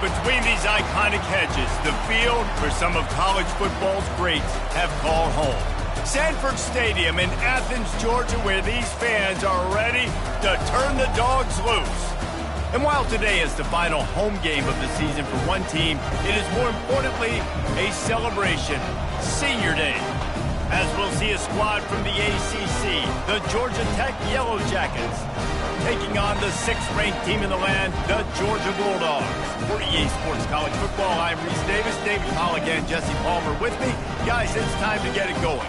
between these iconic hedges, the field where some of college football's greats have called home. Sanford Stadium in Athens, Georgia, where these fans are ready to turn the dogs loose. And while today is the final home game of the season for one team, it is more importantly a celebration, Senior Day. As we'll see a squad from the ACC, the Georgia Tech Yellow Jackets, taking on the 6th-ranked team in the land, the Georgia Bulldogs. For EA Sports College Football, I'm Reese Davis, David Hall again, Jesse Palmer with me. Guys, it's time to get it going.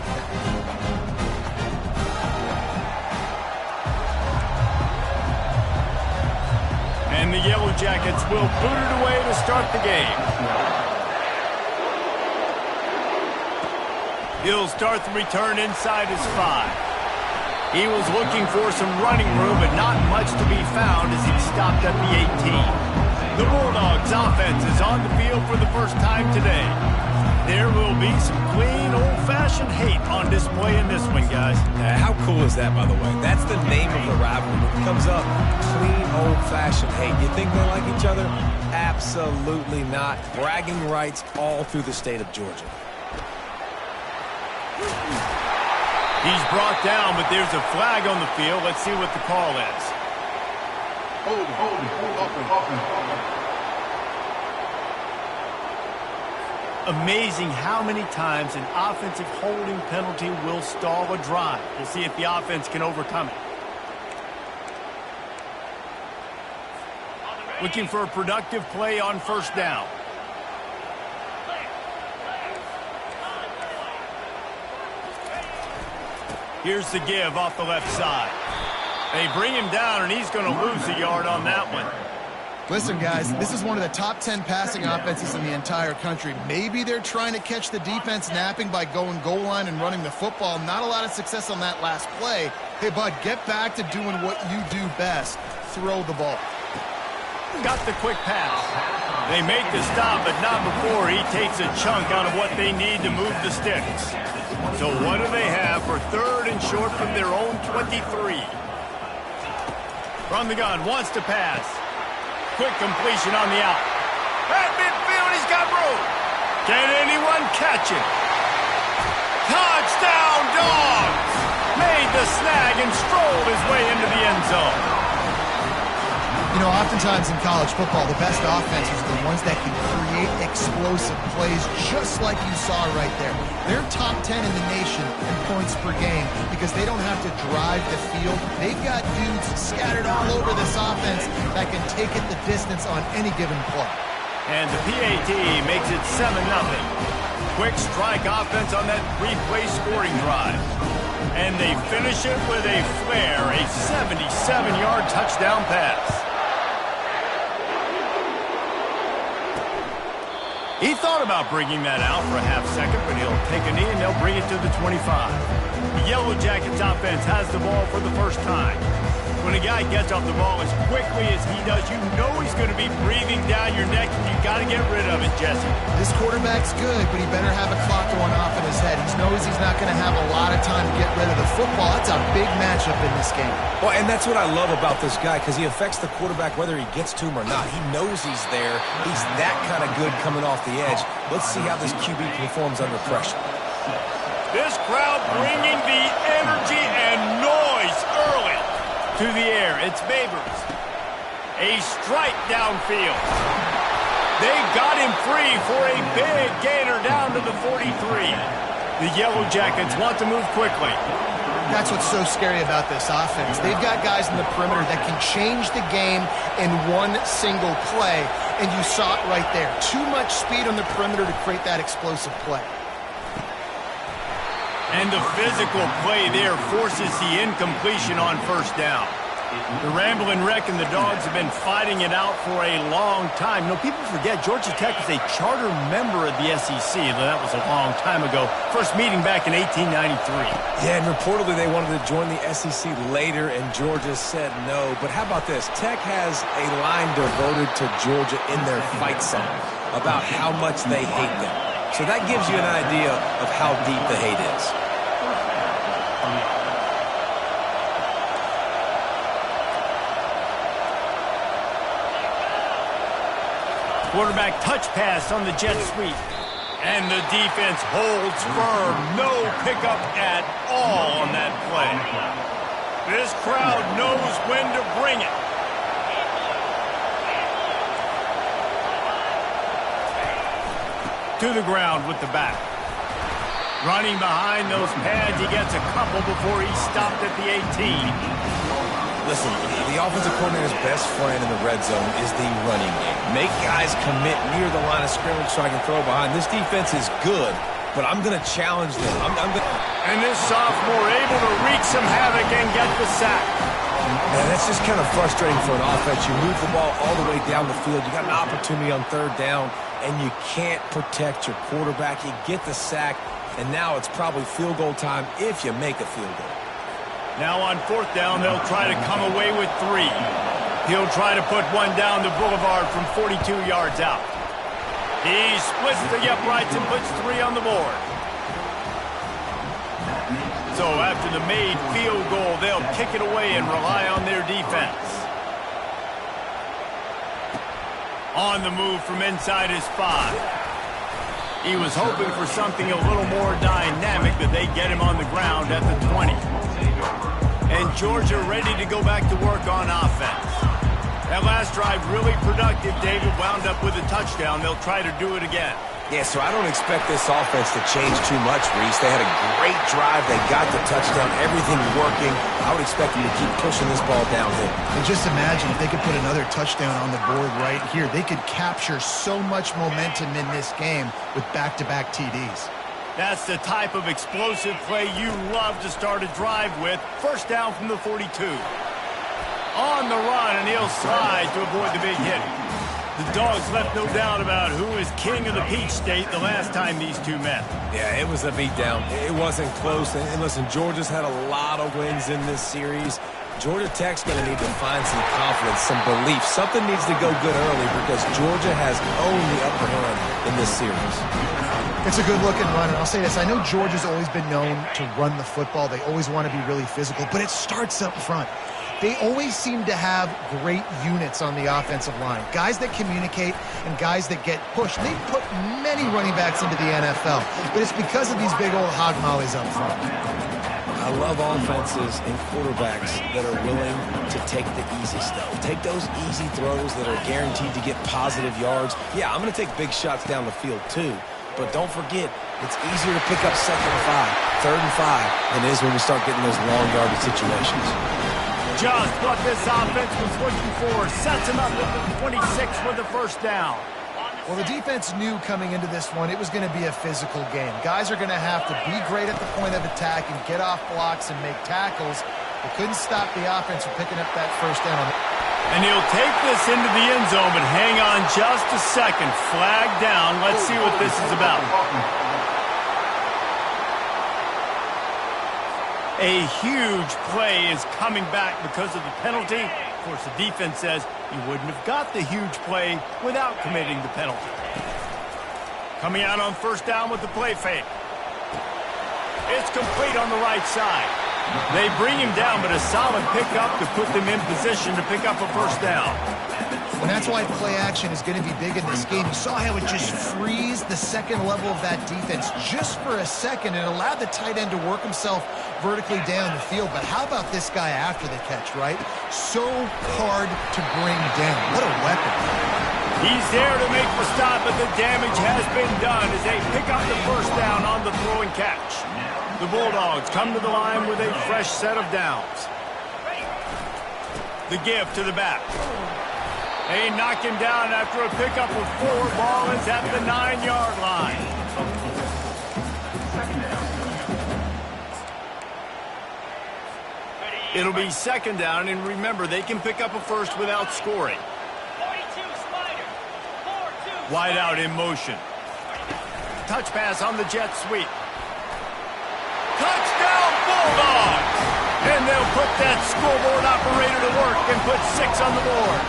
And the Yellow Jackets will boot it away to start the game. He'll start the return inside his 5. He was looking for some running room, but not much to be found as he stopped at the 18. The Bulldogs offense is on the field for the first time today. There will be some clean, old-fashioned hate on display in this one, guys. How cool is that, by the way? That's the name of the rivalry. It comes up, clean, old-fashioned hate. You think they like each other? Absolutely not. Bragging rights all through the state of Georgia. He's brought down, but there's a flag on the field. Let's see what the call is. Hold, Amazing how many times an offensive holding penalty will stall a drive. We'll see if the offense can overcome it. Looking for a productive play on first down. Here's the give off the left side. They bring him down, and he's going to lose a yard on that one. Listen, guys, this is one of the top 10 passing offenses in the entire country. Maybe they're trying to catch the defense napping by going goal line and running the football. Not a lot of success on that last play. Hey, bud, get back to doing what you do best. Throw the ball. Got the quick pass. They make the stop, but not before he takes a chunk out of what they need to move the sticks. So what do they have for 3rd and short from their own 23? From the gun, wants to pass. Quick completion on the out. At midfield, he's got room. Can anyone catch him? Touchdown, Dogs! Made the snag and strolled his way into the end zone. You know, oftentimes in college football, the best offenses are the ones that can create explosive plays just like you saw right there. They're top 10 in the nation in points per game because they don't have to drive the field. They've got dudes scattered all over this offense that can take it the distance on any given play. And the PAT makes it 7-0. Quick strike offense on that 3-play scoring drive. And they finish it with a flair, a 77-yard touchdown pass. He thought about bringing that out for a half second, but he'll take a knee and they'll bring it to the 25. The Yellow Jackets offense has the ball for the first time. When a guy gets off the ball as quickly as he does, you know he's going to be breathing down your neck, and you got to get rid of it, Jesse. This quarterback's good, but he better have a clock going off in his head. He knows he's not going to have a lot of time to get rid of the football. That's a big matchup in this game. Well, and that's what I love about this guy, because he affects the quarterback whether he gets to him or not. He knows he's there. He's that kind of good coming off the edge. Let's see how this QB performs under pressure. This crowd bringing the energy and noise early. To the air, it's Babers. A strike downfield. They got him free for a big gainer down to the 43. The Yellow Jackets want to move quickly. That's what's so scary about this offense. They've got guys in the perimeter that can change the game in one single play, and you saw it right there. Too much speed on the perimeter to create that explosive play. And the physical play there forces the incompletion on first down. The Ramblin' Wreck and the Dogs have been fighting it out for a long time. You know, people forget Georgia Tech is a charter member of the SEC, though that was a long time ago. First meeting back in 1893. Yeah, and reportedly they wanted to join the SEC later, and Georgia said no. But how about this? Tech has a line devoted to Georgia in their fight song about how much they hate them. So that gives you an idea of how deep the hate is. Quarterback touch pass on the jet sweep. And the defense holds firm. No pickup at all on that play. This crowd knows when to bring it. To the ground with the back. Running behind those pads, he gets a couple before he stopped at the 18. Listen, the offensive coordinator's best friend in the red zone is the running game. Make guys commit near the line of scrimmage so I can throw behind. This defense is good, but I'm going to challenge them. And this sophomore able to wreak some havoc and get the sack. Man, that's just kind of frustrating for an offense. You move the ball all the way down the field. You got an opportunity on third down, and you can't protect your quarterback. You get the sack, and now it's probably field goal time if you make a field goal. Now on fourth down, they'll try to come away with 3. He'll try to put one down the boulevard from 42 yards out. He splits the uprights and puts 3 on the board. So after the made field goal, they'll kick it away and rely on their defense. On the move from inside his 5. He was hoping for something a little more dynamic, but they get him on the ground at the 20. And Georgia ready to go back to work on offense. That last drive really productive. David wound up with a touchdown. They'll try to do it again. Yeah, so I don't expect this offense to change too much, Reese. They had a great drive. They got the touchdown. Everything working. I would expect them to keep pushing this ball downhill. And just imagine if they could put another touchdown on the board right here. They could capture so much momentum in this game with back-to-back TDs. That's the type of explosive play you love to start a drive with. First down from the 42. On the run, and he'll slide to avoid the big hit. The Dogs left no doubt about who is king of the Peach State the last time these two met. Yeah, it was a beatdown. It wasn't close. And listen, Georgia's had a lot of wins in this series. Georgia Tech's going to need to find some confidence, some belief. Something needs to go good early because Georgia has owned the upper hand in this series. It's a good-looking run, and I'll say this. I know Georgia's always been known to run the football. They always want to be really physical, but it starts up front. They always seem to have great units on the offensive line. Guys that communicate and guys that get pushed. They put many running backs into the NFL, but it's because of these big old hog mollies up front. I love offenses and quarterbacks that are willing to take the easy stuff. Take those easy throws that are guaranteed to get positive yards. Yeah, I'm going to take big shots down the field too. But don't forget, it's easier to pick up 2nd and 5, 3rd and 5 than it is when we start getting those long yardage situations. Just what this offense was looking for. Sets him up at the 26 with the first down. Well, the defense knew coming into this one it was going to be a physical game. Guys are going to have to be great at the point of attack and get off blocks and make tackles. They couldn't stop the offense from picking up that first down. And he'll take this into the end zone, but hang on just a second. Flag down. Let's see what this is about. A huge play is coming back because of the penalty. Of course, the defense says you wouldn't have got the huge play without committing the penalty. Coming out on first down with the play fake. It's complete on the right side. They bring him down, but a solid pickup to put them in position to pick up a first down. And that's why play action is going to be big in this game. You saw how it just frees the second level of that defense just for a second and allowed the tight end to work himself vertically down the field. But how about this guy after the catch, right? So hard to bring down. What a weapon. He's there to make the stop, but the damage has been done as they pick up the first down on the throw and catch. The Bulldogs come to the line with a fresh set of downs. The give to the back. They knock him down after a pickup of 4. Ball is at the 9-yard line. It'll be second down, and remember, they can pick up a first without scoring. Wide out in motion. Touch pass on the jet sweep. Touchdown Bulldogs! And they'll put that scoreboard operator to work and put 6 on the board.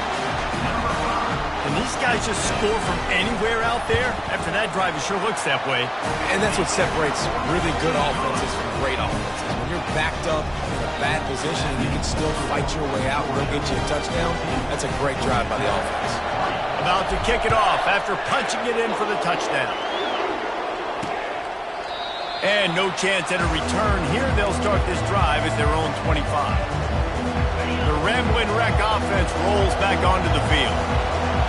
And these guys just score from anywhere out there. After that drive, it sure looks that way. And that's what separates really good offenses from great offenses. When you're backed up in a bad position and you can still fight your way out and they'll get you a touchdown, that's a great drive by the offense. About to kick it off after punching it in for the touchdown. And no chance at a return here. They'll start this drive at their own 25. The Rambling Wreck offense rolls back onto the field.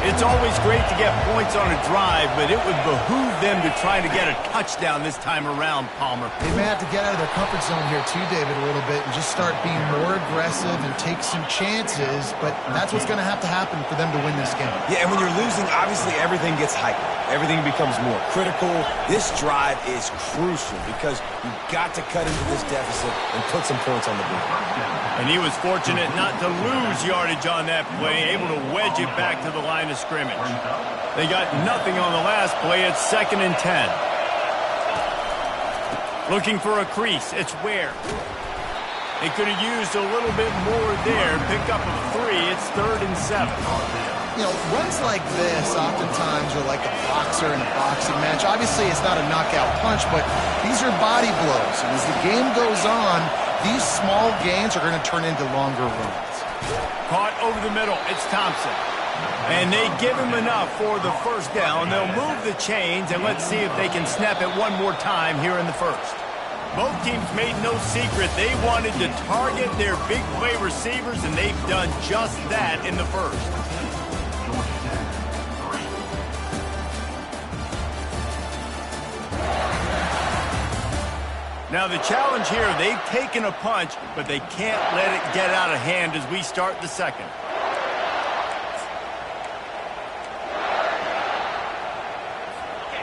It's always great to get points on a drive, but it would behoove them to try to get a touchdown this time around, Palmer. They may have to get out of their comfort zone here too, David, a little bit and just start being more aggressive and take some chances, but that's what's going to happen for them to win this game. Yeah, and when you're losing, obviously everything gets hyped. Everything becomes more critical. This drive is crucial because you've got to cut into this deficit and put some points on the board. And he was fortunate not to lose yardage on that play, able to wedge it back to the line of scrimmage. They got nothing on the last play. It's 2nd and 10. Looking for a crease. It's Ware. They could have used a little bit more there. Pick up a 3. It's 3rd and 7. You know, runs like this oftentimes are like a boxer in a boxing match. Obviously, it's not a knockout punch, but these are body blows. And as the game goes on, these small gains are going to turn into longer runs. Caught over the middle. It's Thompson. And they give him enough for the first down. They'll move the chains, and let's see if they can snap it one more time here in the first. Both teams made no secret. They wanted to target their big play receivers, and they've done just that in the first. Now the challenge here, they've taken a punch, but they can't let it get out of hand as we start the second.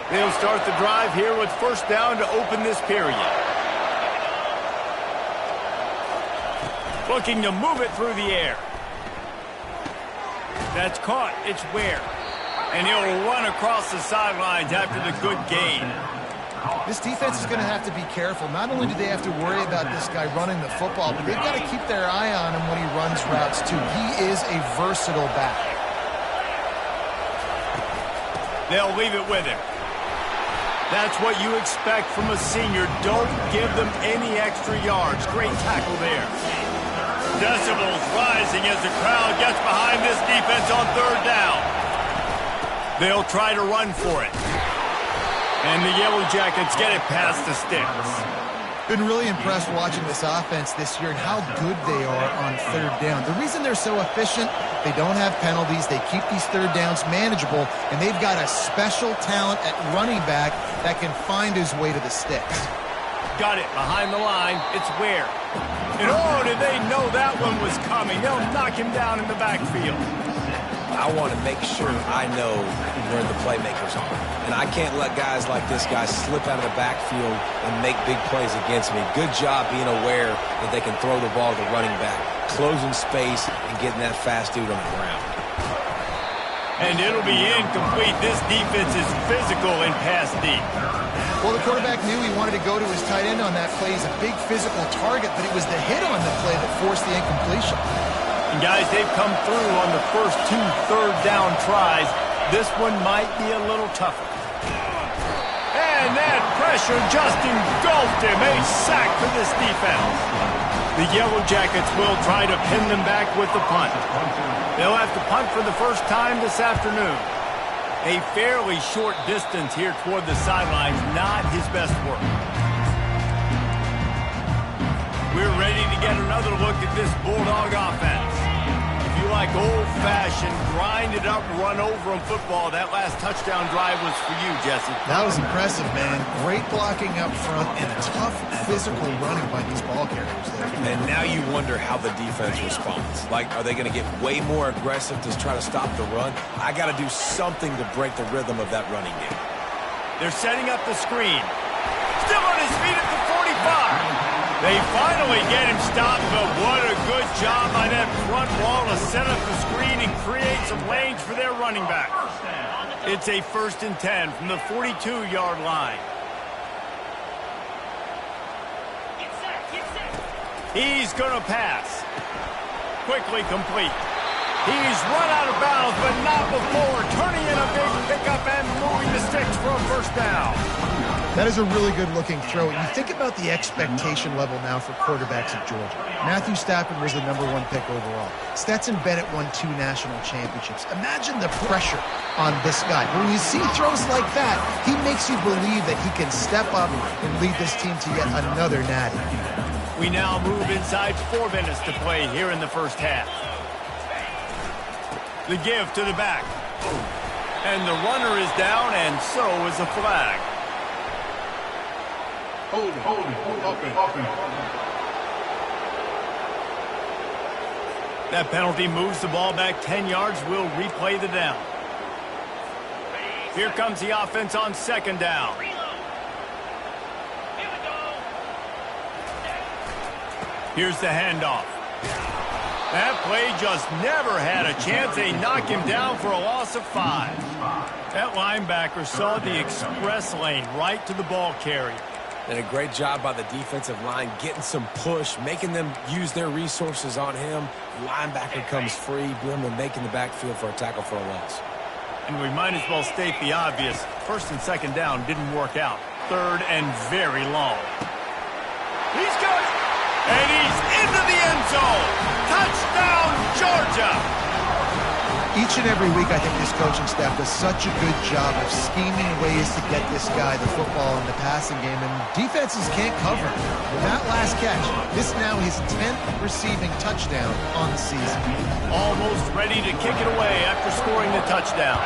They'll start the drive here with first down to open this period. Looking to move it through the air. That's caught. It's Ware. And he'll run across the sidelines after the good gain. This defense is going to have to be careful. Not only do they have to worry about this guy running the football, but they've got to keep their eye on him when he runs routes, too. He is a versatile back. They'll leave it with him. That's what you expect from a senior. Don't give them any extra yards. Great tackle there. Decibels rising as the crowd gets behind this defense on third down. They'll try to run for it. And the Yellow Jackets get it past the sticks. Been really impressed watching this offense this year and how good they are on third down. The reason they're so efficient, they don't have penalties, they keep these third downs manageable, and they've got a special talent at running back that can find his way to the sticks. Got it behind the line. It's Ware. And oh, did they know that one was coming? They'll knock him down in the backfield. I want to make sure I know where the playmakers are. And I can't let guys like this guy slip out of the backfield and make big plays against me. Good job being aware that they can throw the ball to the running back, closing space, and getting that fast dude on the ground. And it'll be incomplete. This defense is physical in pass deep. Well, the quarterback knew he wanted to go to his tight end on that play. He's a big physical target, but it was the hit on the play that forced the incompletion. And guys, they've come through on the first 2 third down tries. This one might be a little tougher. And that pressure just engulfed him. A sack for this defense. The Yellow Jackets will try to pin them back with the punt. They'll have to punt for the first time this afternoon. A fairly short distance here toward the sidelines, not his best work. We're ready to get another look at this Bulldog offense. If you like old-fashioned, grind-it-up, run-over-'em football, that last touchdown drive was for you, Jesse. That was impressive, man. Great blocking up front and tough physical running by these ball carriers there. And now you wonder how the defense responds. Like, are they going to get way more aggressive to try to stop the run? I got to do something to break the rhythm of that running game. They're setting up the screen. Still on his feet at the 45. They finally get him stopped, but what a good job by that front wall to set up the screen and create some lanes for their running back. It's a 1st and 10 from the 42-yard line. He's going to pass. Quickly complete. He's run out of bounds, but not before turning in a big pickup and moving the sticks for a first down. That is a really good-looking throw. You think about the expectation level now for quarterbacks at Georgia. Matthew Stafford was the #1 pick overall. Stetson Bennett won 2 national championships. Imagine the pressure on this guy. When you see throws like that, he makes you believe that he can step up and lead this team to yet another natty. We now move inside 4 minutes to play here in the first half. The give to the back. And the runner is down, and so is a flag. Hold it, open. That penalty moves the ball back 10 yards. We'll replay the down. Here comes the offense on 2nd down. Here's the handoff. That play just never had a chance. They knock him down for a loss of 5. That linebacker saw the express lane right to the ball carrier. Did a great job by the defensive line getting some push, making them use their resources on him. Linebacker comes free, boom, and making the backfield for a tackle for a loss. And we might as well state the obvious. 1st and 2nd down didn't work out. 3rd and very long. He's got it! And he's into the end zone. Touchdown, Georgia! Each and every week, I think this coaching staff does such a good job of scheming ways to get this guy the football in the passing game, and defenses can't cover him. With that last catch, this now his 10th receiving touchdown on the season. Almost ready to kick it away after scoring the touchdown.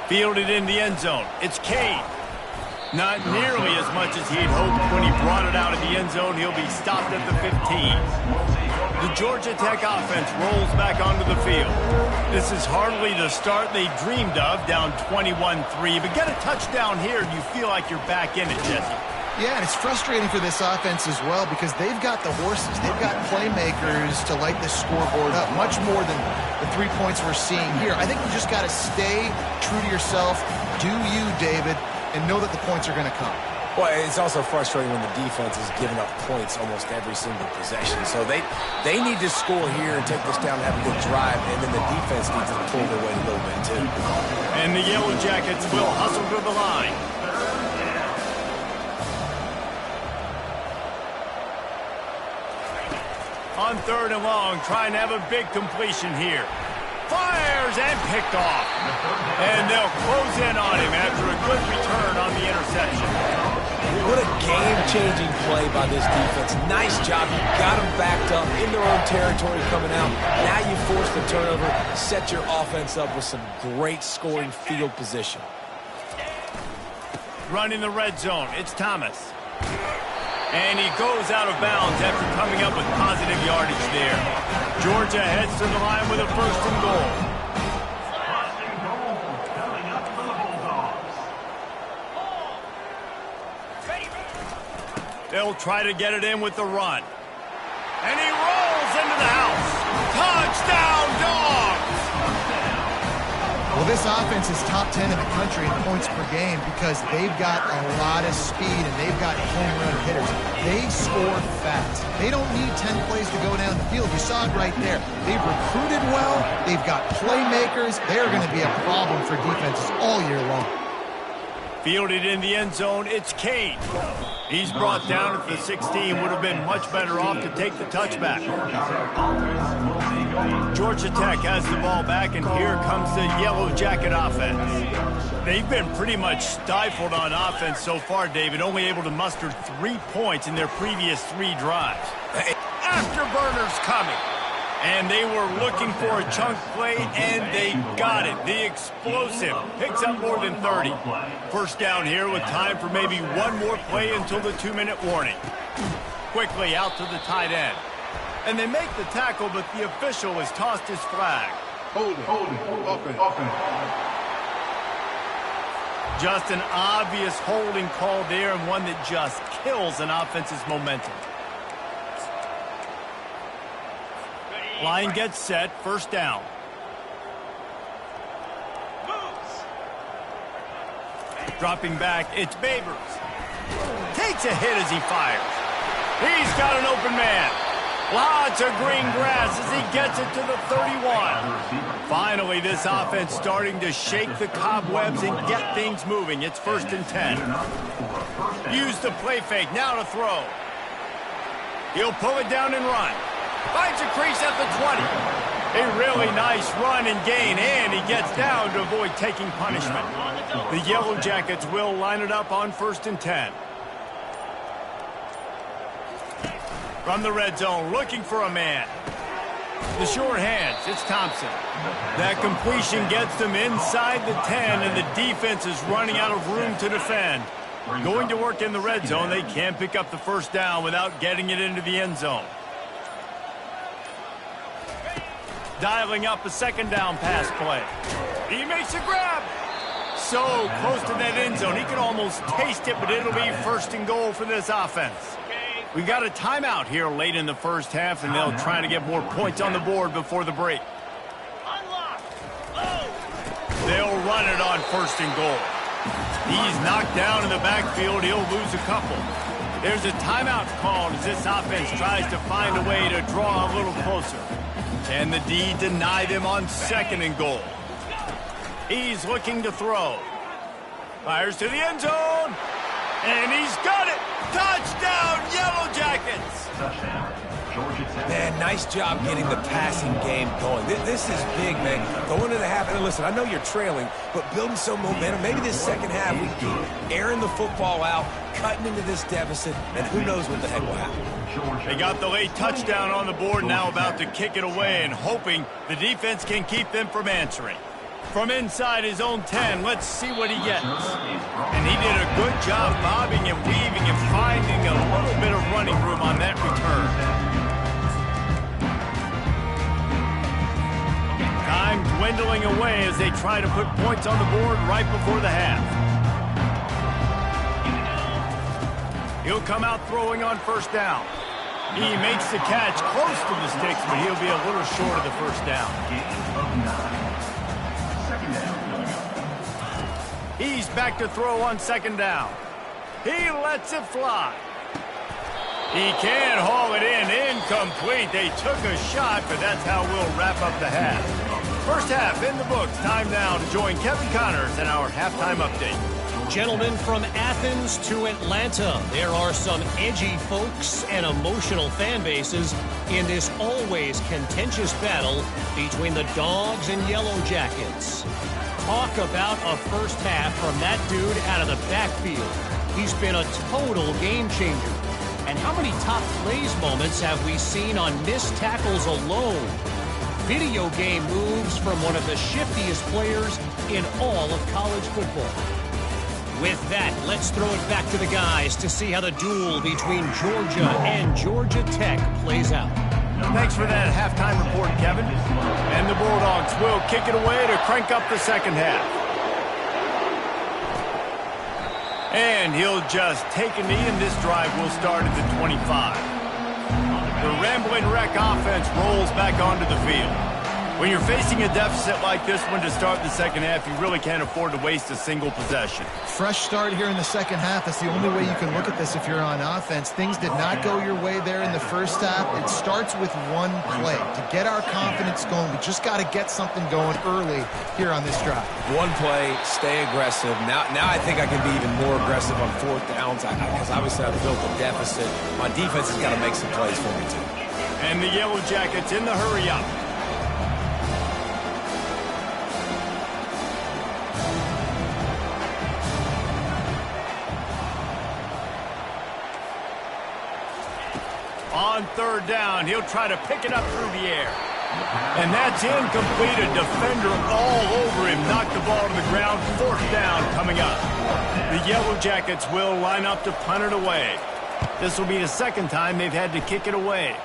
Fielded in the end zone. It's Cade. Not nearly as much as he'd hoped when he brought it out of the end zone. He'll be stopped at the 15. The Georgia Tech offense rolls back onto the field. This is hardly the start they dreamed of, down 21-3. But get a touchdown here and you feel like you're back in it, Jesse. Yeah, and it's frustrating for this offense as well because they've got the horses. They've got playmakers to light this scoreboard up, much more than the 3 points we're seeing here. I think you just got to stay true to yourself. Do you, David, and know that the points are going to come. Well, it's also frustrating when the defense is giving up points almost every single possession. So they need to score here and take this down and have a good drive, and then the defense needs to pull their weight a little bit, too. And the Yellow Jackets will hustle to the line. On 3rd and long, trying to have a big completion here. Fires and picked off. And they'll close in on him after a good return on the interception. What a game-changing play by this defense. Nice job. You got them backed up in their own territory coming out. Now you force the turnover, set your offense up with some great scoring field position. Running the red zone. It's Thomas. And he goes out of bounds after coming up with positive yardage there. Georgia heads to the line with a 1st and goal. They'll try to get it in with the run. And he rolls into the house. Touchdown, Dogs! Well, this offense is top 10 in the country in points per game because they've got a lot of speed and they've got home run hitters. They score fast. They don't need 10 plays to go down the field. You saw it right there. They've recruited well. They've got playmakers. They're going to be a problem for defenses all year long. Fielded in the end zone, it's Cade. He's brought down at the 16. Would have been much better off to take the touchback. Georgia Tech has the ball back, and here comes the Yellow Jacket offense. They've been pretty much stifled on offense so far, David, only able to muster 3 points in their previous 3 drives. Afterburners coming. And they were looking for a chunk play, and they got it. The explosive picks up more than 30. 1st down here with time for maybe one more play until the 2-minute warning. Quickly out to the tight end. And they make the tackle, but the official has tossed his flag. Hold it, open. Just an obvious holding call there, and one that just kills an offense's momentum. Line gets set, 1st down. Dropping back, it's Babers. Takes a hit as he fires. He's got an open man. Lots of green grass as he gets it to the 31. Finally, this offense starting to shake the cobwebs and get things moving. It's 1st and 10. Use the play fake. Now to throw. He'll pull it down and run. Finds a crease at the 20. A really nice run and gain, and he gets down to avoid taking punishment. The Yellow Jackets will line it up on 1st and 10. From the red zone, looking for a man. The short hands, it's Thompson. That completion gets them inside the 10, and the defense is running out of room to defend. Going to work in the red zone, they can't pick up the 1st down without getting it into the end zone. Dialing up a 2nd down pass play. He makes a grab. So close to that end zone, he can almost taste it, but it'll be 1st and goal for this offense. We got a timeout here late in the 1st half, and they'll try to get more points on the board before the break. They'll run it on 1st and goal. He's knocked down in the backfield. He'll lose a couple. There's a timeout called as this offense tries to find a way to draw a little closer. Can the D deny them on 2nd and goal? He's looking to throw. Fires to the end zone. And he's got it. Touchdown, Yellow Jackets. Man, nice job getting the passing game going. This is big, man. Going to the half, and listen, I know you're trailing, but building some momentum. Maybe this 2nd half we keep airing the football out, cutting into this deficit, and who knows what the heck will happen. They got the late touchdown on the board, now about to kick it away and hoping the defense can keep them from answering. From inside his own 10, let's see what he gets. And he did a good job bobbing and weaving and finding a little bit of running room on that return. Time dwindling away as they try to put points on the board right before the half. He'll come out throwing on 1st down. He makes the catch close to the sticks, but he'll be a little short of the 1st down. He's back to throw on 2nd down. He lets it fly. He can't haul it in. Incomplete. They took a shot, but that's how we'll wrap up the half. 1st half in the books. Time now to join Kevin Connors in our halftime update. Gentlemen, from Athens to Atlanta, there are some edgy folks and emotional fan bases in this always contentious battle between the Dogs and Yellow Jackets. Talk about a 1st half from that dude out of the backfield. He's been a total game changer. And how many top plays moments have we seen on missed tackles alone? Video game moves from one of the shiftiest players in all of college football. With that, let's throw it back to the guys to see how the duel between Georgia and Georgia Tech plays out. Thanks for that halftime report, Kevin. And the Bulldogs will kick it away to crank up the 2nd half. And he'll just take a knee, and this drive will start at the 25. The Ramblin' Wreck offense rolls back onto the field. When you're facing a deficit like this one to start the 2nd half, you really can't afford to waste a single possession. Fresh start here in the 2nd half. That's the only way you can look at this if you're on offense. Things did not go your way there in the 1st half. It starts with one play. To get our confidence going, we just got to get something going early here on this drive. One play, stay aggressive. Now I think I can be even more aggressive on 4th downs because obviously I've built a deficit. My defense has got to make some plays for me, too. And the Yellow Jackets in the hurry-up. On 3rd down, he'll try to pick it up through the air. And that's incomplete. A defender all over him. Knocked the ball to the ground. 4th down coming up. The Yellow Jackets will line up to punt it away. This will be the 2nd time they've had to kick it away.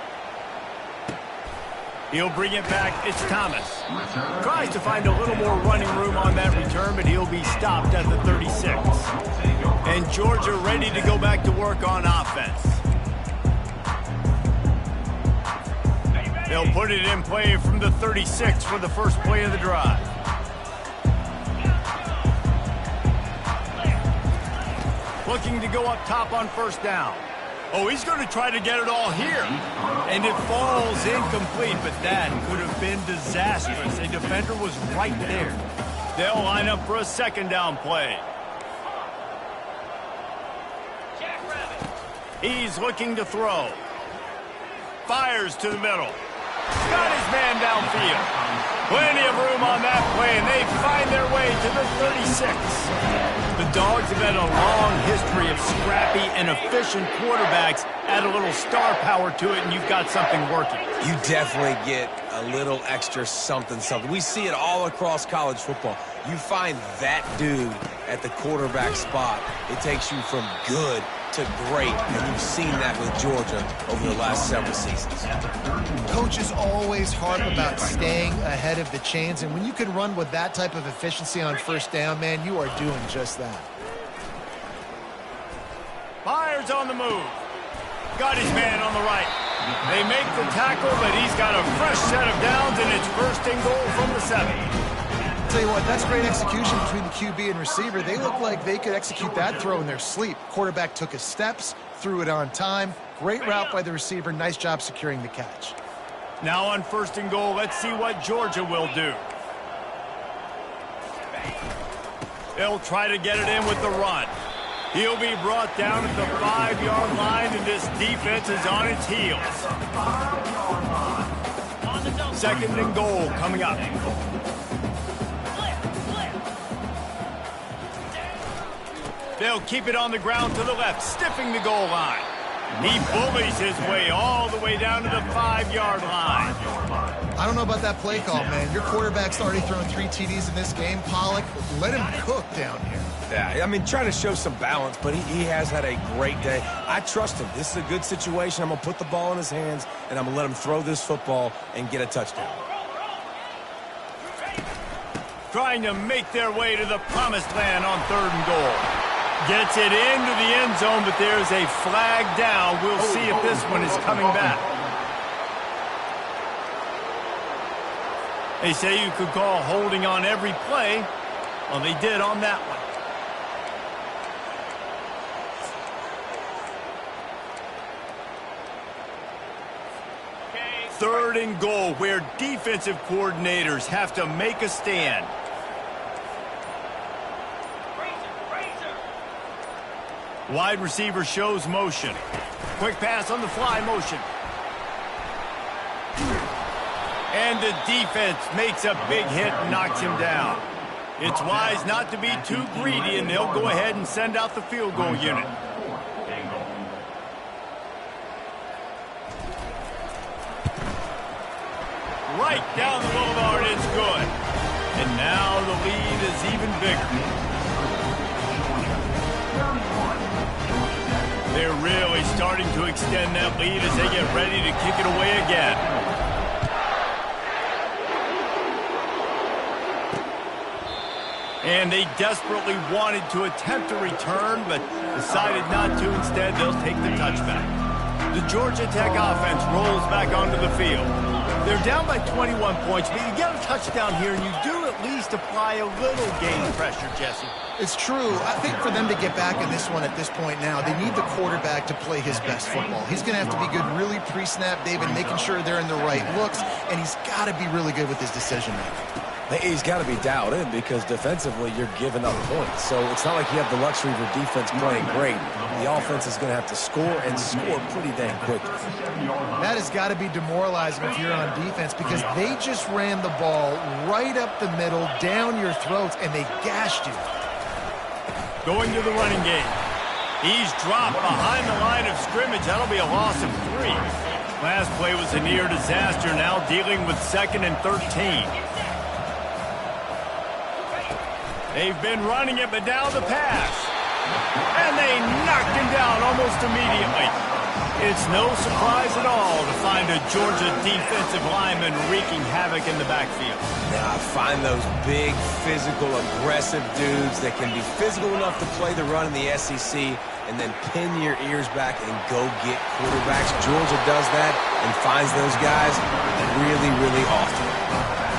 He'll bring it back. It's Thomas. Tries to find a little more running room on that return, but he'll be stopped at the 36. And Georgia ready to go back to work on offense. They'll put it in play from the 36 for the 1st play of the drive. Looking to go up top on 1st down. Oh, he's going to try to get it all here. And it falls incomplete, but that could have been disastrous. A defender was right there. They'll line up for a second down play. He's looking to throw. Fires to the middle. Got his man downfield. Plenty of room on that play, and they find their way to the 36. The Dogs have had a long history of scrappy and efficient quarterbacks. Add a little star power to it, and you've got something working. You definitely get a little extra something. We see it all across college football. You find that dude at the quarterback spot, it takes you from good to great, and you've seen that with Georgia over the last several seasons. Coaches always harp about staying ahead of the chains, and when you can run with that type of efficiency on first down, man, you are doing just that. Fires on the move. Got his man on the right. They make the tackle, but he's got a fresh set of downs, and it's first and goal from the 7. Tell you what, that's great execution between the QB and receiver. They look like they could execute that throw in their sleep. Quarterback took his steps, threw it on time. Great route by the receiver. Nice job securing the catch. Now on first and goal, let's see what Georgia will do. They'll try to get it in with the run. He'll be brought down at the 5-yard line, and this defense is on its heels. Second and goal coming up. They'll keep it on the ground to the left, stiffing the goal line. He bullies his way all the way down to the 5-yard line. I don't know about that play call, man. Your quarterback's already thrown 3 TDs in this game. Pollock, let him cook down here. Yeah, I mean, trying to show some balance, but he has had a great day. I trust him. This is a good situation. I'm going to put the ball in his hands, and I'm going to let him throw this football and get a touchdown. Trying to make their way to the promised land on third and goal. Gets it into the end zone, but there's a flag down. We'll see if this one is coming back. They say you could call holding on every play. Well, they did on that one. Third and goal, where defensive coordinators have to make a stand. Wide receiver shows motion. Quick pass on the fly motion. And the defense makes a big hit and knocks him down. It's wise not to be too greedy, and they'll go ahead and send out the field goal unit. Right down the boulevard, it's good. And now the lead is even bigger. They're really starting to extend that lead as they get ready to kick it away again. And they desperately wanted to attempt a return, but decided not to. Instead, they'll take the touchback. The Georgia Tech offense rolls back onto the field. They're down by 21 points, but you get a touchdown here, and you do at least apply a little game pressure, Jesse. It's true. I think for them to get back in this one at this point now, they need the quarterback to play his best football. He's going to have to be good really pre-snap, David, making sure they're in the right looks, and he's got to be really good with his decision-making. He's got to be dialed in because defensively you're giving up points. So it's not like you have the luxury of your defense playing great. The offense is going to have to score and score pretty dang quickly. That has got to be demoralizing if you're on defense because they just ran the ball right up the middle, down your throats, and they gashed you. Going to the running game. He's dropped behind the line of scrimmage. That'll be a loss of 3. Last play was a near disaster. Now dealing with 2nd and 13. They've been running it, but now the pass. And they knocked him down almost immediately. It's no surprise at all to find a Georgia defensive lineman wreaking havoc in the backfield. Now, find those big, physical, aggressive dudes that can be physical enough to play the run in the SEC and then pin your ears back and go get quarterbacks. Georgia does that and finds those guys really, really often.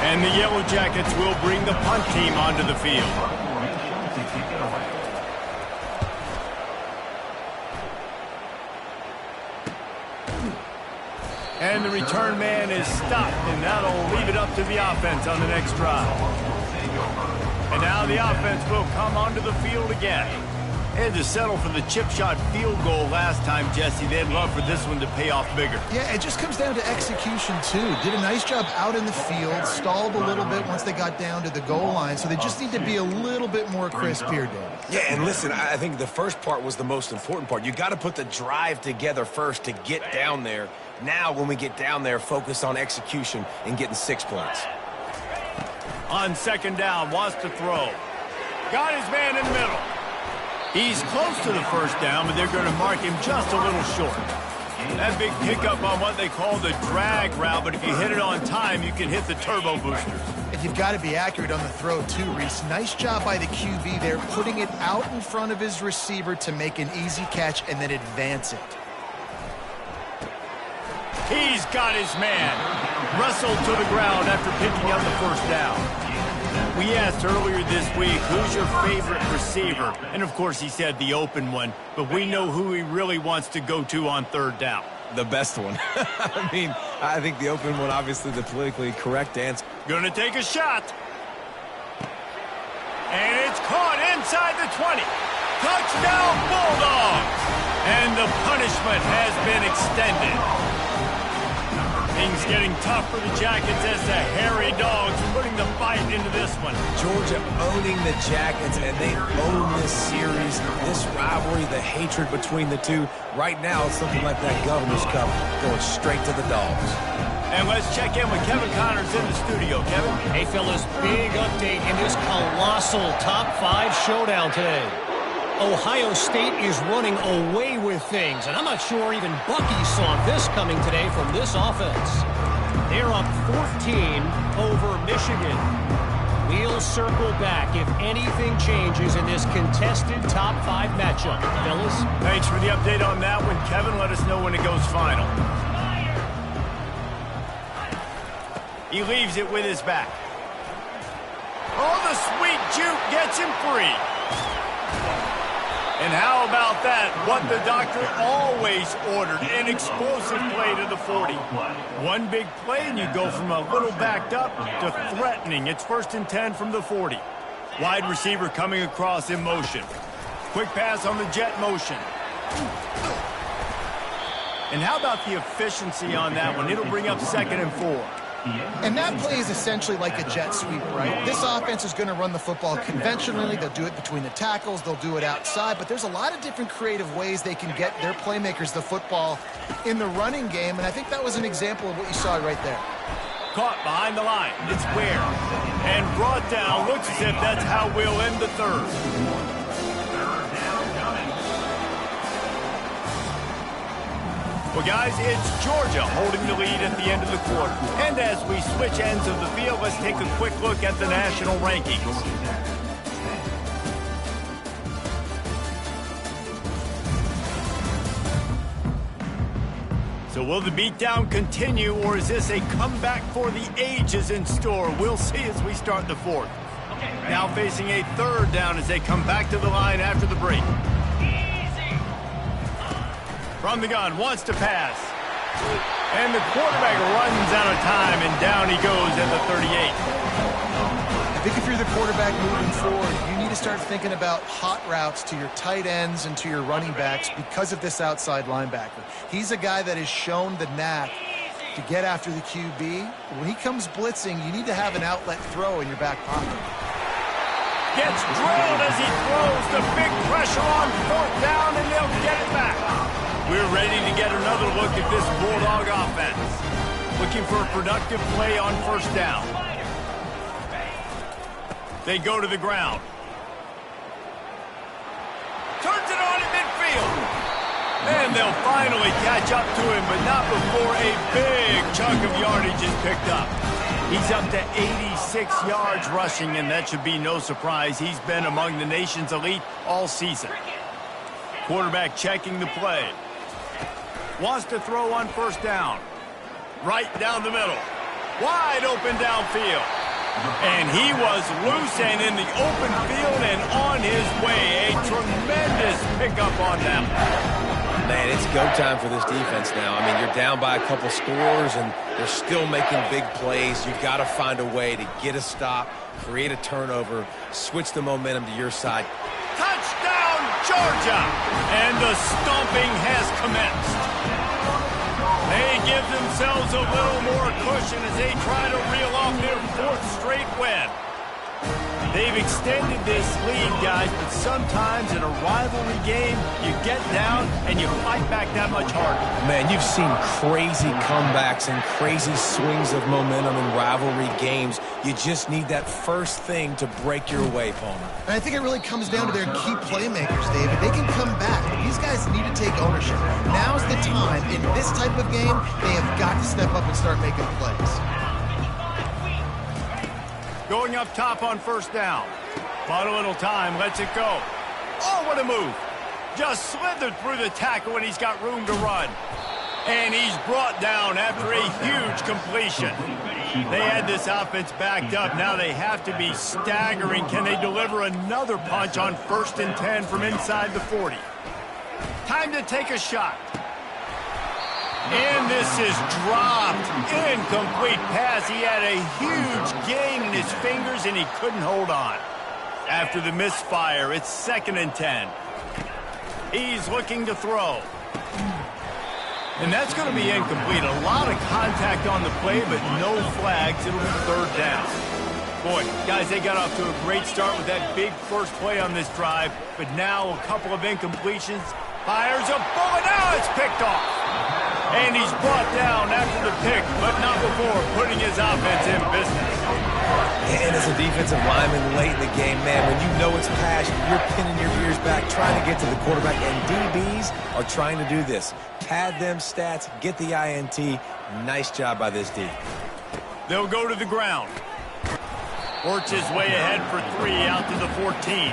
And the Yellow Jackets will bring the punt team onto the field. And the return man is stopped, and that'll leave it up to the offense on the next drive. And now the offense will come onto the field again. They had to settle for the chip shot field goal last time, Jesse. They'd love for this one to pay off bigger. Yeah, it just comes down to execution, too. Did a nice job out in the field, stalled a little bit once they got down to the goal line, so they just need to be a little bit more crisp here, Dave. Yeah, and listen, I think the first part was the most important part. You got to put the drive together first to get down there. Now, when we get down there, focus on execution and getting 6 points. On second down, wants to throw. Got his man in the middle. He's close to the first down, but they're going to mark him just a little short. That big pickup on what they call the drag route, but if you hit it on time, you can hit the turbo boosters. And you've got to be accurate on the throw, too, Reese. Nice job by the QB there, putting it out in front of his receiver to make an easy catch and then advance it. He's got his man. Wrestled to the ground after picking up the first down. We asked earlier this week, who's your favorite receiver? And, of course, he said the open one. But we know who he really wants to go to on third down. The best one. I mean, I think the open one, obviously the politically correct answer. Going to take a shot. And it's caught inside the 20. Touchdown, Bulldogs! And the punishment has been extended. Things getting tough for the Jackets as the hairy dogs putting the fight into this one. Georgia owning the Jackets, and they own this series, this rivalry, the hatred between the two. Right now, it's looking like that Governor's Cup going straight to the Dogs. And let's check in with Kevin Connors in the studio. Kevin? Hey, fellas, big update in this colossal top 5 showdown today. Ohio State is running away with things, and I'm not sure even Bucky saw this coming today from this offense. They're up 14 over Michigan. We'll circle back if anything changes in this contested top 5 matchup. Fellas? Thanks for the update on that one, Kevin. Let us know when it goes final. He leaves it with his back. Oh, the sweet juke gets him free. And how about that? What the doctor always ordered, an explosive play to the 40. One big play and you go from a little backed up to threatening. It's 1st and 10 from the 40. Wide receiver coming across in motion. Quick pass on the jet motion. And how about the efficiency on that one? It'll bring up 2nd and 4. And that play is essentially like a jet sweep, right? This offense is going to run the football conventionally. They'll do it between the tackles. They'll do it outside. But there's a lot of different creative ways they can get their playmakers the football in the running game. And I think that was an example of what you saw right there. Caught behind the line. It's Ware. And brought down. Looks as if that's how we'll end the third. Well, guys, it's Georgia holding the lead at the end of the quarter. And as we switch ends of the field, let's take a quick look at the national rankings. So will the beatdown continue, or is this a comeback for the ages in store? We'll see as we start the fourth. Now facing a 3rd down as they come back to the line after the break. From the gun, wants to pass. And the quarterback runs out of time, and down he goes at the 38. I think if you're the quarterback moving forward, you need to start thinking about hot routes to your tight ends and to your running backs because of this outside linebacker. He's a guy that has shown the knack to get after the QB. When he comes blitzing, you need to have an outlet throw in your back pocket. Gets drilled as he throws. The big pressure on 4th down, and they'll get it back. We're ready to get another look at this Bulldog offense. Looking for a productive play on 1st down. They go to the ground. Turns it on at midfield. And they'll finally catch up to him, but not before a big chunk of yardage is picked up. He's up to 86 yards rushing, and that should be no surprise. He's been among the nation's elite all season. Quarterback checking the play. Wants to throw on 1st down. Right down the middle. Wide open downfield. And he was loose and in the open field and on his way. A tremendous pickup on them. Man, it's go time for this defense now. I mean, you're down by a couple scores, and they're still making big plays. You've got to find a way to get a stop, create a turnover, switch the momentum to your side. Touchdown, Georgia! And the stomping has commenced. They give themselves a little more cushion as they try to reel off their 4th straight win. They've extended this lead, guys, but sometimes in a rivalry game, you get down and you fight back that much harder. Man, you've seen crazy comebacks and crazy swings of momentum in rivalry games. You just need that first thing to break your way, Palmer. And I think it really comes down to their key playmakers, David. They can come back, but these guys need to take ownership. Now's the time. In this type of game, they have got to step up and start making plays. Going up top on first down. But a little time, lets it go. Oh, what a move. Just slithered through the tackle and he's got room to run. And he's brought down after a huge completion. They had this offense backed up. Now they have to be staggering. Can they deliver another punch on 1st and 10 from inside the 40? Time to take a shot. And this is dropped. Incomplete pass. He had a huge gain in his fingers, and he couldn't hold on. After the misfire, it's 2nd and 10. He's looking to throw. And that's going to be incomplete. A lot of contact on the play, but no flags. It'll be 3rd down. Boy, guys, they got off to a great start with that big first play on this drive. But now a couple of incompletions. Fires a bullet. Now it's picked off. And he's brought down after the pick, but not before putting his offense in business. And as a defensive lineman late in the game, man, when you know it's passion, you're pinning your ears back, trying to get to the quarterback, and DBs are trying to do this. Pad them stats, get the INT. Nice job by this D. They'll go to the ground. Works his way ahead for 3 out to the 14.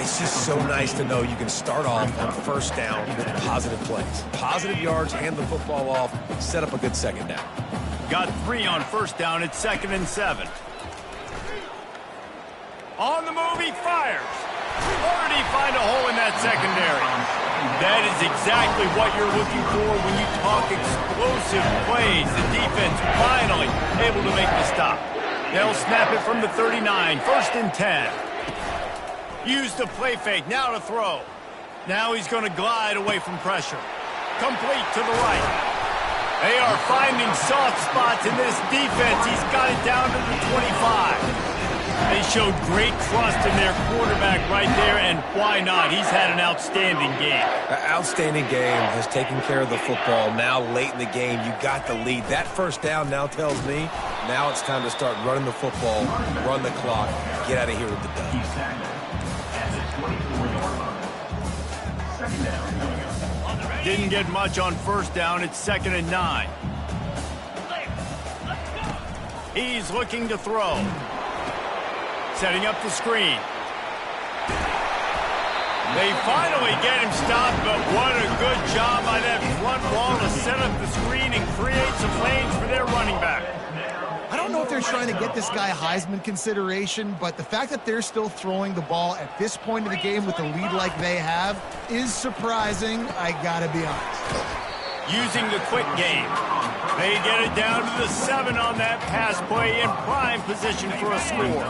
It's just so nice to know you can start off on first down with positive plays. Positive yards, hand the football off, set up a good second down. Got 3 on first down. It's 2nd and 7. On the move, he fires. Or did he find a hole in that secondary? That is exactly what you're looking for when you talk explosive plays. The defense finally able to make the stop. They'll snap it from the 39. 1st and 10. Used the play fake, now to throw. Now he's going to glide away from pressure. Complete to the right. They are finding soft spots in this defense. He's got it down to the 25. They showed great trust in their quarterback right there, and why not? He's had an outstanding game. Outstanding game, has taken care of the football. Now late in the game, you got the lead. That first down now tells me now it's time to start running the football, run the clock, get out of here with the dub. Didn't get much on first down. It's 2nd and 9. He's looking to throw. Setting up the screen. They finally get him stopped, but what a good job by that front wall to set up the screen and create some lanes for their running back. I don't know if they're trying to get this guy Heisman consideration, but the fact that they're still throwing the ball at this point of the game with a lead like they have is surprising, I gotta be honest. Using the quick game. They get it down to the 7 on that pass play in prime position for a score.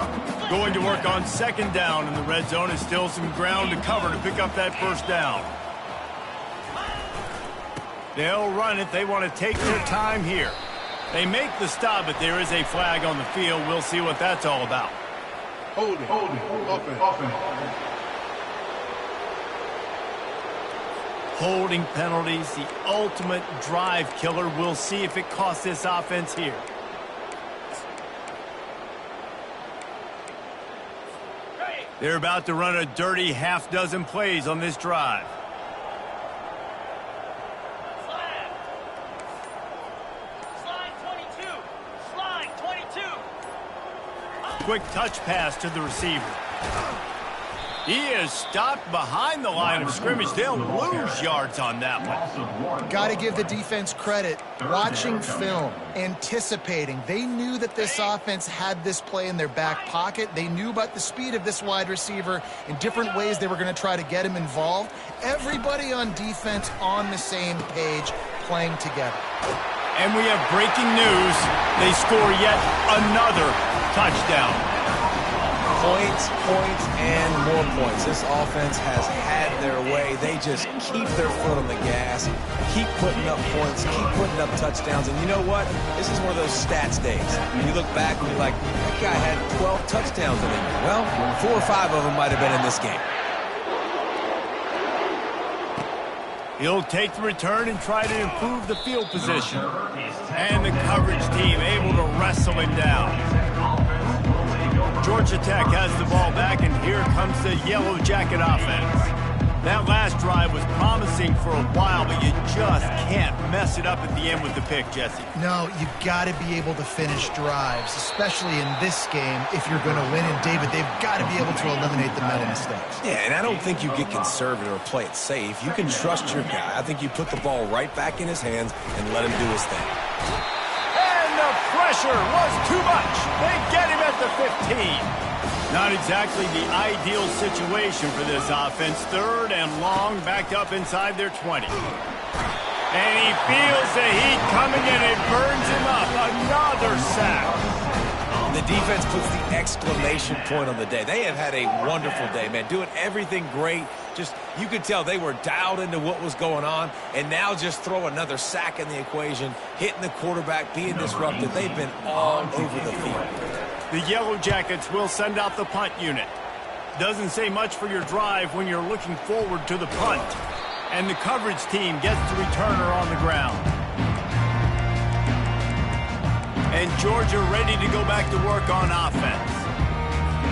Going to work on 2nd down in the red zone is still some ground to cover to pick up that first down. They'll run it. They want to take their time here. They make the stop, but there is a flag on the field. We'll see what that's all about. Holding, offense. Holding penalties, the ultimate drive killer. We'll see if it costs this offense here. They're about to run a dirty half-dozen plays on this drive. Quick touch pass to the receiver. He is stopped behind the line of scrimmage. They'll lose yards on that one. Got to give the defense credit. Watching film, anticipating. They knew that this offense had this play in their back pocket. They knew about the speed of this wide receiver in different ways they were going to try to get him involved. Everybody on defense on the same page, playing together. And we have breaking news. They score yet another touchdown. Points, and more points. This offense has had their way. They just keep their foot on the gas, keep putting up points, keep putting up touchdowns. And you know what? This is one of those stats days. When you look back and you're like, that guy had 12 touchdowns in him. Well, 4 or 5 of them might have been in this game. He'll take the return and try to improve the field position. And the coverage team able to wrestle him down. Georgia Tech has the ball back, and here comes the Yellow Jacket offense. That last drive was promising for a while, but you just can't mess it up at the end with the pick, Jesse. No, you've got to be able to finish drives, especially in this game if you're going to win. And, David, they've got to be able to eliminate the mental mistakes. Yeah, and I don't think you get conservative or play it safe. You can trust your guy. I think you put the ball right back in his hands and let him do his thing. The pressure was too much. They get him at the 15. Not exactly the ideal situation for this offense. 3rd and long, backed up inside their 20. And he feels the heat coming and it burns him up. Another sack. The defense puts the exclamation point on the day. They have had a wonderful day, man. Doing everything great. Just, you could tell they were dialed into what was going on. And now just throw another sack in the equation, hitting the quarterback, being disrupted. They've been all over the field. The Yellow Jackets will send out the punt unit. Doesn't say much for your drive when you're looking forward to the punt. And the coverage team gets the returner on the ground. And Georgia ready to go back to work on offense.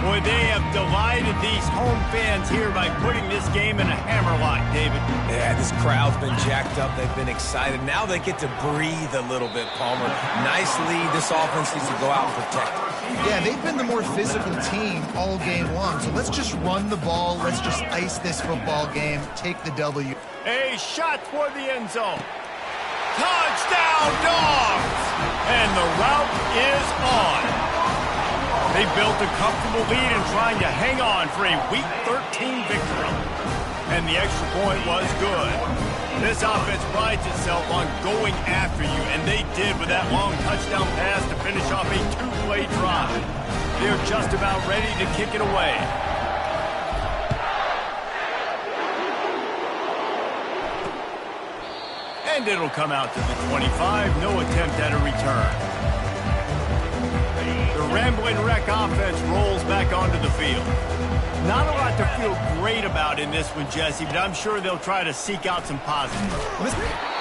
Boy, they have delighted these home fans here by putting this game in a hammerlock, David. Yeah, this crowd's been jacked up. They've been excited. Now they get to breathe a little bit, Palmer. Nice lead. This offense needs to go out and protect it. Yeah, they've been the more physical team all game long. So let's just run the ball. Let's just ice this football game. Take the W. A shot toward the end zone. Touchdown, Dogs! And the route is on. They built a comfortable lead and trying to hang on for a Week 13 victory. And the extra point was good. This offense prides itself on going after you, and they did with that long touchdown pass to finish off a 2-play drive. They're just about ready to kick it away. And it'll come out to the 25. No attempt at a return. The Rambling Wreck offense rolls back onto the field. Not a lot to feel great about in this one, Jesse, but I'm sure they'll try to seek out some positives.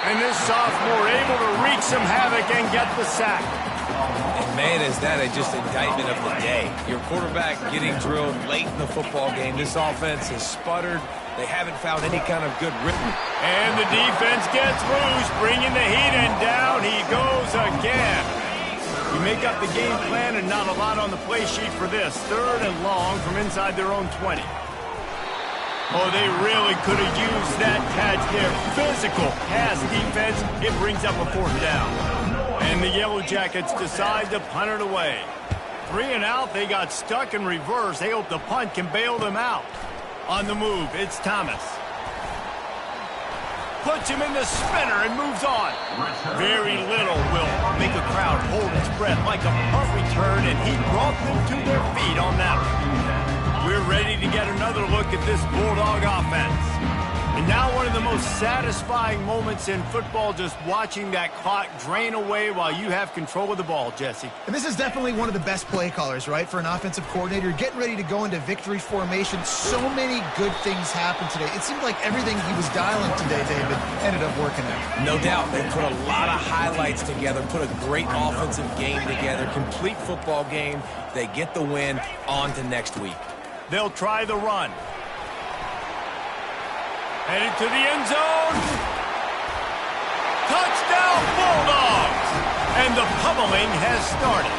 And this sophomore able to wreak some havoc and get the sack. And man, is that just indictment of the day. Your quarterback getting drilled late in the football game. This offense has sputtered. They haven't found any kind of good rhythm. And the defense gets loose, bringing the heat, and down he goes again. You make up the game plan and not a lot on the play sheet for this. 3rd and long from inside their own 20. Oh, they really could have used that catch there. Physical pass defense. It brings up a 4th down. And the Yellow Jackets decide to punt it away. 3 and out, they got stuck in reverse. They hope the punt can bail them out. On the move, it's Thomas. Puts him in the spinner and moves on. Very little will make a crowd hold its breath like a punt return, and he brought them to their feet on that one. We're ready to get another look at this Bulldog offense. And now one of the most satisfying moments in football, just watching that clock drain away while you have control of the ball, Jesse. And this is definitely one of the best play callers, right, for an offensive coordinator. Getting ready to go into victory formation. So many good things happened today. It seemed like everything he was dialing today, David, ended up working out. No doubt. They put a lot of highlights together, put a great offensive game together, complete football game. They get the win. On to next week. They'll try the run. Headed to the end zone. Touchdown, Bulldogs! And the pummeling has started.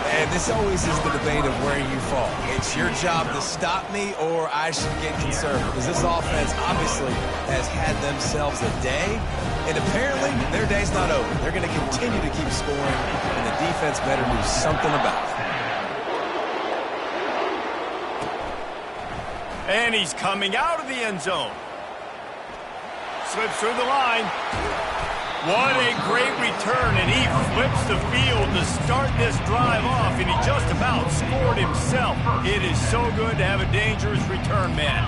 They And this always is the debate of where you fall. It's your job to stop me, or I should get conservative. Because this offense obviously has had themselves a day, and apparently their day's not over. They're going to continue to keep scoring, and the defense better do something about it. And he's coming out of the end zone. Slips through the line. What a great return, and he flips the field to start this drive off, and he just about scored himself. It is so good to have a dangerous return man.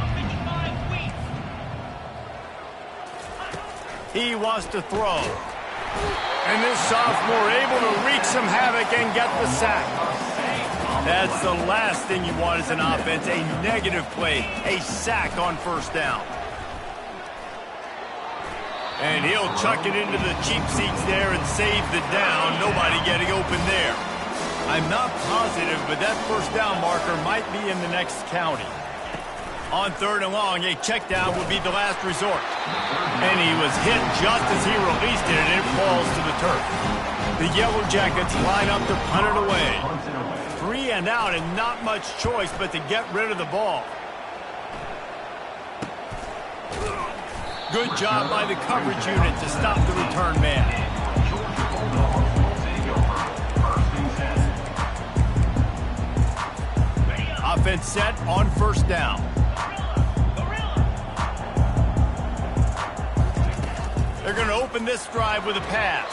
He wants to throw. And this sophomore able to wreak some havoc and get the sack. That's the last thing you want as an offense, a negative play, a sack on first down. And he'll chuck it into the cheap seats there and save the down. Nobody getting open there. I'm not positive, but that first down marker might be in the next county. On third and long, a check down would be the last resort. And he was hit just as he released it, and it falls to the turf. The Yellow Jackets line up to punt it away. 3 and out, and not much choice but to get rid of the ball. Good job by the coverage unit to stop the return man. Offense set on first down. They're going to open this drive with a pass.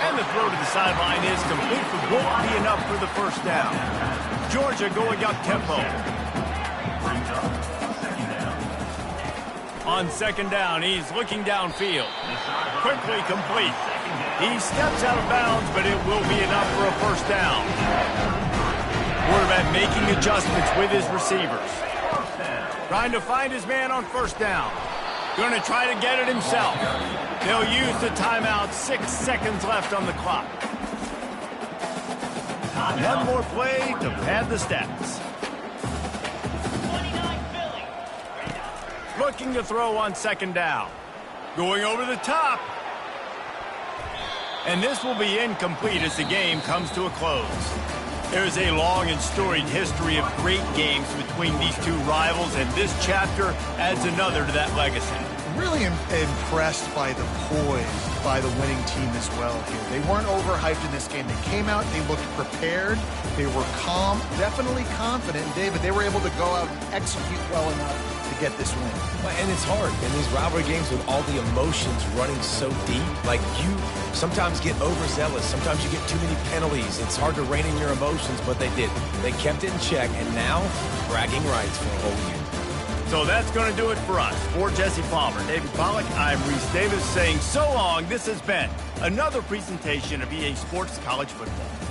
And the throw to the sideline is complete, but won't be enough for the first down. Georgia going up tempo. On second down, he's looking downfield. Quickly complete. He steps out of bounds, but it will be enough for a first down. Quarterback making adjustments with his receivers. Trying to find his man on first down. Going to try to get it himself. They'll use the timeout. 6 seconds left on the clock. One more play to pad the stats. Looking to throw on second down. Going over the top. And this will be incomplete as the game comes to a close. There's a long and storied history of great games between these two rivals, and this chapter adds another to that legacy. Really impressed by the poise by the winning team as well here. They weren't overhyped in this game. They came out, they looked prepared, they were calm, definitely confident. And David, they were able to go out and execute well enough to get this win. And it's hard in these rivalry games with all the emotions running so deep. Like, you sometimes get overzealous. Sometimes you get too many penalties. It's hard to rein in your emotions, but they did. They kept it in check, and now bragging rights for a whole year. So that's going to do it for us. For Jesse Palmer, David Pollack, I'm Reese Davis saying so long. This has been another presentation of EA Sports College Football.